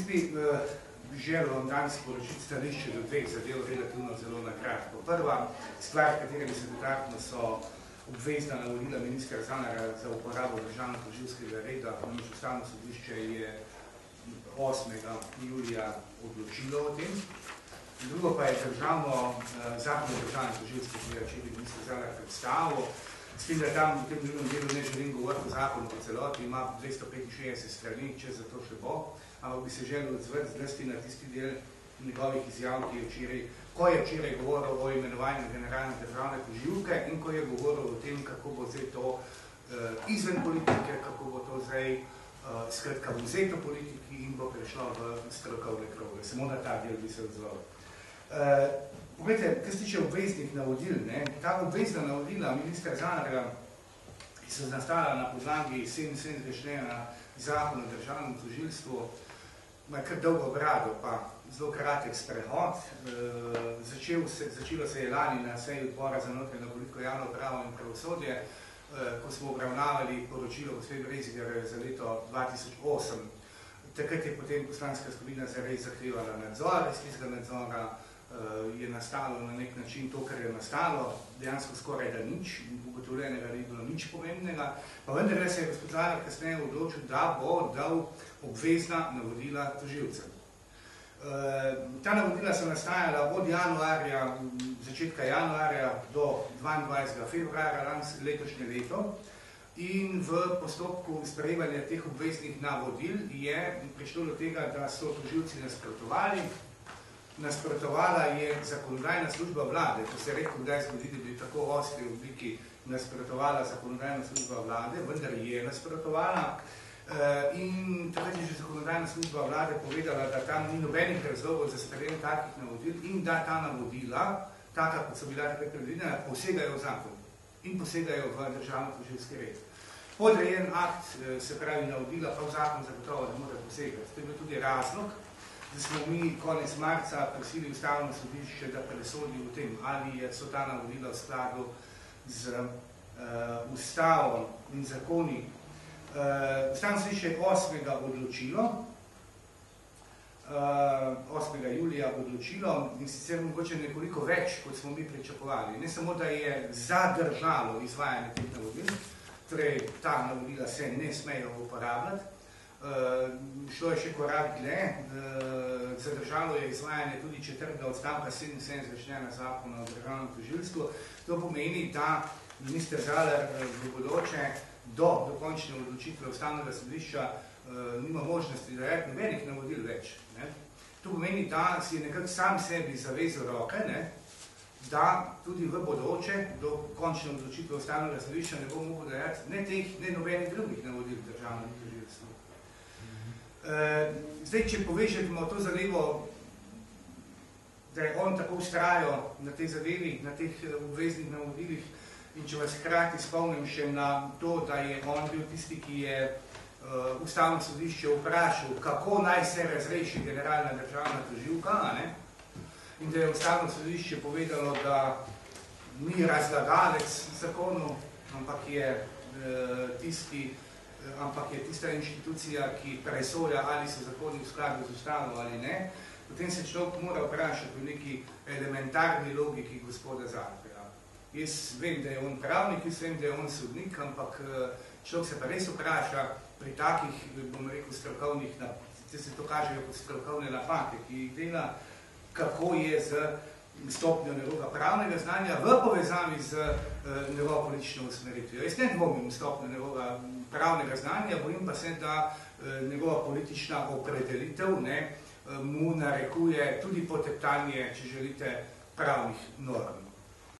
Jaz bi želel vam danes poročiti stališče do dveh zadev relativno zelo na kratko. Prva stvar, katera bi se dotaknila, so obvezna navodila ministra Zanara za uporabo državno-tožilskega reda. Namreč Ustavno sodišče je 8. julija odločilo o tem. Drugo pa je zakon o državnem tožilstvu, ki je včeraj minister Zanar predstavil. S tem, da tam v tem drugem delu ne želim govoriti o zakonu po celoti, ima 265 strani, če za to še bo, ampak bi se želel odzvati zlasti na tisti del njegovih izjav, ko je včeraj govoril o imenovanju generalne državne tožilke in ko je govoril o tem, kako bo zdaj to izven politike, kako bo to zdaj skratka vzeto politiki in bo prešlo v strokovne kroge. Samo na ta del bi se odzval. Poglejte, kar se tiče obveznih navodil, ta obvezna navodila ministra Zanarja, ki so nastala na podlagi 77. člena zakona o državnem tožilstvu, ima kar dolgo brado, pa zelo kratek sprehod. Začelo se je lani na seji odbora za notranjo politiko, javno pravo in pravosodje, ko smo obravnavali poročilo gospe Brezigar za leto 2008. Takrat je potem poslanska skupina zares zahtevala nadzor, iz tistega nadzora je nastalo na nek način to, kar je nastalo, dejansko skoraj da nič, ugotovljenega ni bilo nič pomembnega, pa vendar se je gospod Zanar kasneje odločil, da bo dal obvezna navodila tožilcem. Ta navodila so nastajala od začetka januarja do 22. februarja letošnje leto in v postopku sprejemanja teh obveznih navodil je prišlo do tega, da so tožilci nasprotovala je zakonodajna služba vlade. To se je redko kdaj zgodi, da bi tako v ostri obliki nasprotovala zakonodajna služba vlade, vendar je nasprotovala. In takrat je že zakonodajna služba vlade povedala, da tam ni nobenih razlogov za sprejem takih navodil in da ta navodila, taka kot so bila takrat predvidena, posegajo v zakon in posegajo v državno-tožilski red. Podrejen akt, se pravi navodila, pa v zakon zagotovo ne more posegati. To je bil tudi razlog, da smo mi konec marca prosili Ustavno sodišče, da presodi o tem, ali so ta navodila v skladu z Ustavom in zakoni. Ustavno sodišče je 8. julija odločilo in sicer mogoče nekoliko več, kot smo mi pričakovali. Ne samo, da je zadržalo izvajanje teh navodil, torej ta navodila se ne smejo uporabljati, šlo je še korak dlje, zadržalo je izvajanje tudi 4. odstavka 77. člena zakona o državnem tožilstvu. To pomeni, da minister Zalar v bodoče do dokončne odločitve Ustavnega sodišča nima možnosti dajati nobenih navodil več. To pomeni, da si je nekako sam sebi zavezal roke, da tudi v bodoče do končne odločitve Ustavnega sodišča ne bo mogel dajati ne teh, ne nobenih drugih navodil državnemu tožilstvu. Zdaj, če povežemo to zadevo, da je on tako vztrajal na tej zadevi, na teh obveznih navodilih, in če vas hkrati spomnim še na to, da je on bil tisti, ki je Ustavno sodišče vprašal, kako naj se razreši generalna državna tožilka, in da je Ustavno sodišče povedalo, da ni razlagalec zakonu, ampak je tista inštitucija, ki presoja, ali so zakoni v skladu z Ustavo ali ne, potem se človek mora vprašati v neki elementarni logiki gospoda Zanarja. Jaz vem, da je on pravnik, jaz vem, da je on sodnik, ampak človek se pa res vpraša pri takih, bom rekel, strokovnih, se to kažejo kot strokovne napake, ki jih dela, kako je z stopnjo njegovega pravnega znanja v povezavi z njegovo politično usmeritvijo. Jaz ne dvomim stopnjo njegovega pravnega znanja, bojim pa se, da njegova politična opredelitev mu narekuje tudi poteptanje, če želite, pravnih norm.